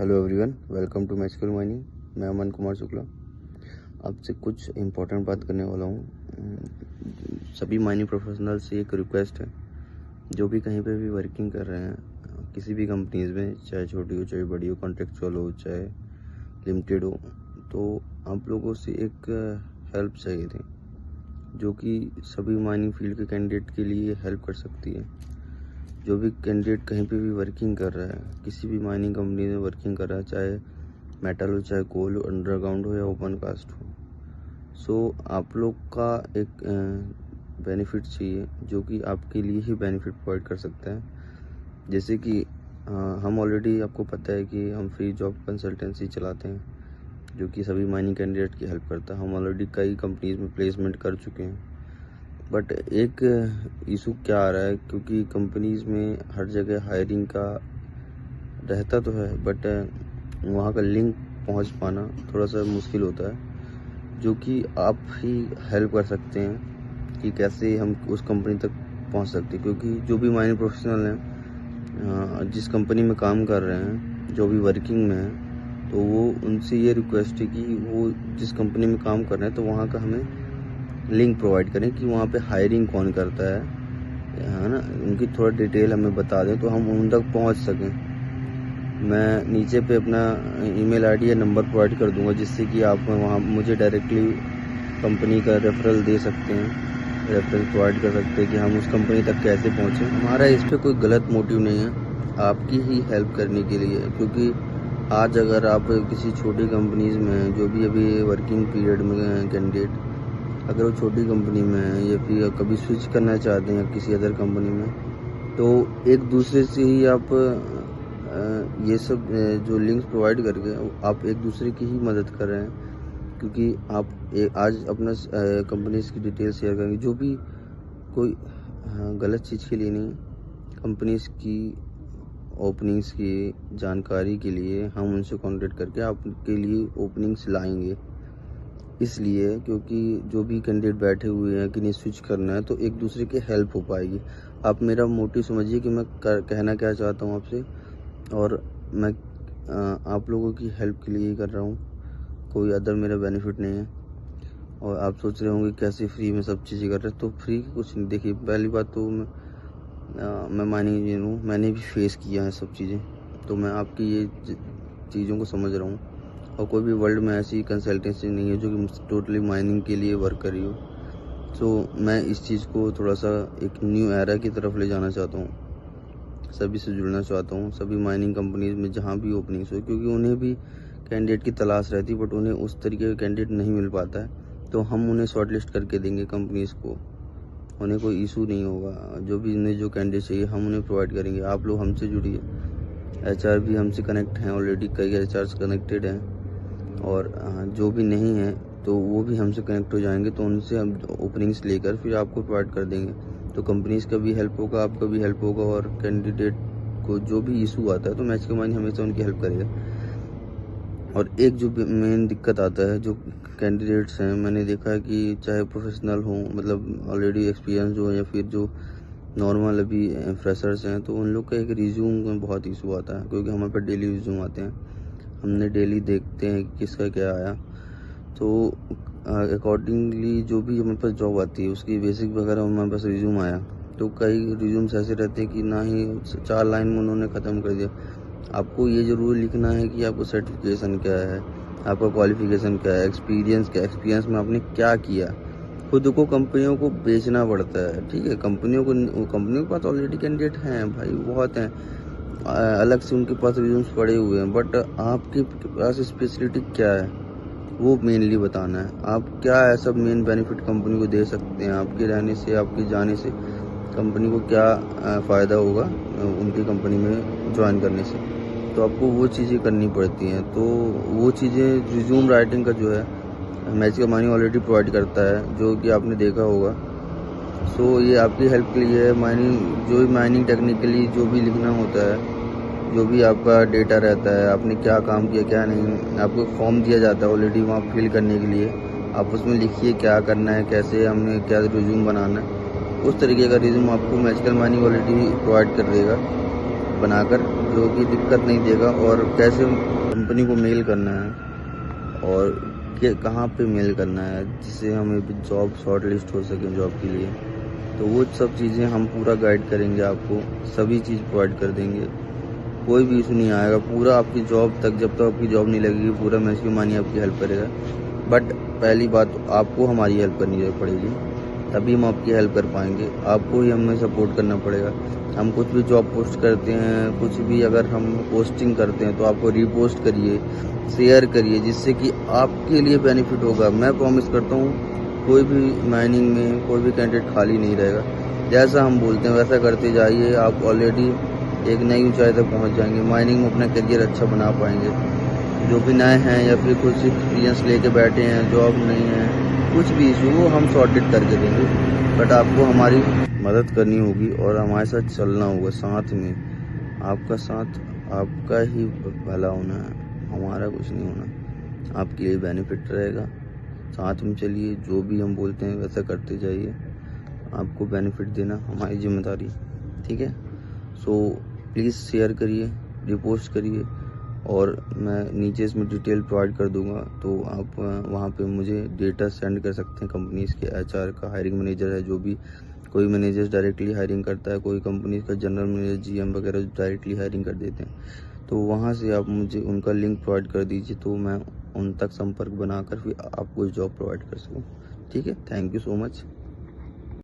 Hello everyone, welcome to magical mining. मैं अमन कुमार शुक्ला आपसे कुछ इम्पोर्टेंट बात करने वाला हूँ। सभी माइनिंग प्रोफेशनल से एक रिक्वेस्ट है, जो भी कहीं पे भी वर्किंग कर रहे हैं किसी भी कंपनीज में, चाहे छोटी हो चाहे बड़ी हो, कॉन्ट्रेक्चुअल हो चाहे लिमिटेड हो, तो आप लोगों से एक हेल्प चाहिए थी जो कि सभी माइनिंग फील्ड के कैंडिडेट के लिए हेल्प कर सकती है। जो भी कैंडिडेट कहीं पे भी वर्किंग कर रहा है, किसी भी माइनिंग कंपनी में वर्किंग कर रहा है, चाहे मेटल हो चाहे कोल हो, अंडरग्राउंड हो या ओपन कास्ट हो, सो आप लोग का एक बेनिफिट चाहिए जो कि आपके लिए ही बेनिफिट प्रोवाइड कर सकता है। जैसे कि हम ऑलरेडी, आपको पता है कि हम फ्री जॉब कंसल्टेंसी चलाते हैं जो कि सभी माइनिंग कैंडिडेट की हेल्प करता है। हम ऑलरेडी कई कंपनीज में प्लेसमेंट कर चुके हैं, बट एक इशू क्या आ रहा है, क्योंकि कंपनीज में हर जगह हायरिंग का रहता तो है, बट वहाँ का लिंक पहुँच पाना थोड़ा सा मुश्किल होता है, जो कि आप ही हेल्प कर सकते हैं कि कैसे हम उस कंपनी तक पहुँच सकते हैं। क्योंकि जो भी माइनिंग प्रोफेशनल हैं, जिस कंपनी में काम कर रहे हैं, जो भी वर्किंग में हैं, तो वो उनसे ये रिक्वेस्ट है कि वो जिस कंपनी में काम कर रहे हैं तो वहाँ का हमें लिंक प्रोवाइड करें कि वहाँ पे हायरिंग कौन करता है ना, उनकी थोड़ा डिटेल हमें बता दें तो हम उन तक पहुँच सकें। मैं नीचे पे अपना ईमेल आईडी या नंबर प्रोवाइड कर दूंगा, जिससे कि आप वहाँ मुझे डायरेक्टली कंपनी का रेफरल दे सकते हैं, रेफरल प्रोवाइड कर सकते हैं कि हम उस कंपनी तक कैसे पहुँचें। हमारा इस पर कोई गलत मोटिव नहीं है, आपकी ही हेल्प करने के लिए। क्योंकि आज अगर आप किसी छोटी कंपनीज में, जो भी अभी वर्किंग पीरियड में कैंडिडेट, अगर वो छोटी कंपनी में है या फिर कभी स्विच करना चाहते हैं किसी अदर कंपनी में, तो एक दूसरे से ही आप ये सब जो लिंक्स प्रोवाइड करके आप एक दूसरे की ही मदद कर रहे हैं। क्योंकि आप आज अपना कंपनीज की डिटेल शेयर करेंगे, जो भी कोई गलत चीज़ के लिए नहीं, कंपनीज की ओपनिंग्स की जानकारी के लिए हम उनसे कांटेक्ट करके आपके लिए ओपनिंग्स लाएंगे। इसलिए क्योंकि जो भी कैंडिडेट बैठे हुए हैं कि नहीं स्विच करना है, तो एक दूसरे की हेल्प हो पाएगी। आप मेरा मोटिव समझिए कि मैं कहना क्या चाहता हूँ आपसे, और मैं आप लोगों की हेल्प के लिए ही कर रहा हूँ, कोई अदर मेरा बेनिफिट नहीं है। और आप सोच रहे होंगे कैसे फ्री में सब चीज़ें कर रहे हैं, तो फ्री कुछ नहीं। देखिए, पहली बात तो मैं माइनिंग इंजीनियर हूँ, मैंने भी फेस किया है सब चीज़ें, तो मैं आपकी ये चीज़ों को समझ रहा हूँ। और कोई भी वर्ल्ड में ऐसी कंसल्टेंसी नहीं है जो कि टोटली माइनिंग के लिए वर्क कर रही हो। तो मैं इस चीज़ को थोड़ा सा एक न्यू एरा की तरफ ले जाना चाहता हूँ, सभी से जुड़ना चाहता हूँ, सभी माइनिंग कंपनीज में जहाँ भी ओपनिंग्स हो, क्योंकि उन्हें भी कैंडिडेट की तलाश रहती है, बट उन्हें उस तरीके का कैंडिडेट नहीं मिल पाता है। तो हम उन्हें शॉर्टलिस्ट करके देंगे कंपनीज को, उन्हें कोई इशू नहीं होगा। जो भी उन्हें जो कैंडिडेट चाहिए हम उन्हें प्रोवाइड करेंगे। आप लोग हमसे जुड़िए, HR भी हमसे कनेक्ट हैं, ऑलरेडी कई HRs कनेक्टेड हैं, और जो भी नहीं है तो वो भी हमसे कनेक्ट हो जाएंगे, तो उनसे हम ओपनिंग्स लेकर फिर आपको प्रोवाइड कर देंगे। तो कंपनीज का भी हेल्प होगा, आपका भी हेल्प होगा, और कैंडिडेट को जो भी इशू आता है तो मैजिकल माइनिंग हमेशा उनकी हेल्प करेगा। और एक जो मेन दिक्कत आता है, जो कैंडिडेट्स हैं, मैंने देखा है कि चाहे प्रोफेशनल हो, मतलब ऑलरेडी एक्सपीरियंस हो, या फिर जो नॉर्मल अभी फ्रेशर्स हैं, तो उन लोग का एक रिज्यूम में बहुत इशू आता है। क्योंकि हमारे पास डेली रिज्यूम आते हैं, हमने डेली देखते हैं कि किसका क्या आया, तो अकॉर्डिंगली जो भी हमारे पास जॉब आती है उसकी बेसिक वगैरह हमारे पास रिज्यूम आया, तो कई रिज्यूम्स ऐसे रहते हैं कि ना ही 4 लाइन में उन्होंने ख़त्म कर दिया। आपको ये ज़रूर लिखना है कि आपको सर्टिफिकेशन क्या है, आपका क्वालिफिकेशन क्या है, एक्सपीरियंस क्या, एक्सपीरियंस में आपने क्या किया। खुद को कंपनियों को बेचना पड़ता है, ठीक है। कंपनियों के पास ऑलरेडी कैंडिडेट हैं भाई, बहुत हैं, अलग से उनके पास रिज्यूम्स पड़े हुए हैं, बट आपके पास स्पेशलिटी क्या है वो मेनली बताना है। आप क्या ऐसा मेन बेनिफिट कंपनी को दे सकते हैं, आपके रहने से, आपके जाने से कंपनी को क्या फ़ायदा होगा उनकी कंपनी में ज्वाइन करने से, तो आपको वो चीज़ें करनी पड़ती हैं। तो वो चीज़ें रिज्यूम राइटिंग का जो है मैजिकल माइनिंग ऑलरेडी प्रोवाइड करता है, जो कि आपने देखा होगा। सो ये आपकी हेल्प के लिए है। माइनिंग टेक्निकली जो भी लिखना होता है, जो भी आपका डेटा रहता है, आपने क्या काम किया क्या नहीं, आपको फॉर्म दिया जाता है ऑलरेडी वहाँ फिल करने के लिए। आप उसमें लिखिए क्या करना है, कैसे हमने क्या रिज्यूम बनाना है, उस तरीके का रिज्यूम आपको मैजिकल माइनिंग ऑलरेडी प्रोवाइड कर देगा बनाकर। जो कि दिक्कत नहीं देगा, और कैसे कंपनी को मेल करना है और कहाँ पे मेल करना है जिससे हमें जॉब शॉर्ट लिस्ट हो सके जॉब के लिए। तो वो सब चीज़ें हम पूरा गाइड करेंगे, आपको सभी चीज़ प्रोवाइड कर देंगे, कोई भी इशू नहीं आएगा। पूरा आपकी जॉब तक, जब तक आपकी जॉब नहीं लगेगी, पूरा मैक्सिमम मनी आपकी हेल्प करेगा। बट पहली बात, आपको हमारी हेल्प करनी पड़ेगी, तभी हम आपकी हेल्प कर पाएंगे। आपको ही हमें सपोर्ट करना पड़ेगा। हम कुछ भी जॉब पोस्ट करते हैं, कुछ भी अगर हम पोस्टिंग करते हैं तो आपको रीपोस्ट करिए, शेयर करिए, जिससे कि आपके लिए बेनिफिट होगा। मैं प्रॉमिस करता हूँ कोई भी माइनिंग में कोई भी कैंडिडेट खाली नहीं रहेगा। जैसा हम बोलते हैं वैसा करते जाइए, आप ऑलरेडी एक नई ऊंचाई तक पहुंच जाएंगे। माइनिंग में अपना करियर अच्छा बना पाएंगे। जो भी नए हैं या फिर कुछ एक्सपीरियंस लेके बैठे हैं, जॉब नहीं है, कुछ भी इशू वो हम सॉर्टेड करके देंगे। बट आपको हमारी मदद करनी होगी और हमारे साथ चलना होगा साथ में। आपका साथ, आपका ही भला होना है, हमारा कुछ नहीं होना। आपके लिए बेनिफिट रहेगा। साथ में चलिए, जो भी हम बोलते हैं वैसा करते जाइए। आपको बेनिफिट देना हमारी जिम्मेदारी, ठीक है। सो प्लीज़ शेयर करिए, रिपोस्ट करिए, और मैं नीचे इसमें डिटेल प्रोवाइड कर दूंगा। तो आप वहाँ पे मुझे डेटा सेंड कर सकते हैं कंपनीज़ के एचआर का। हायरिंग मैनेजर है, जो भी कोई मैनेजर डायरेक्टली हायरिंग करता है, कोई कंपनी का जनरल मैनेजर, जीएम वगैरह डायरेक्टली हायरिंग कर देते हैं। तो वहाँ से आप मुझे उनका लिंक प्रोवाइड कर दीजिए, तो मैं उन तक संपर्क बनाकर फिर आपको जॉब प्रोवाइड कर सकूँ, ठीक है। Thank you so much.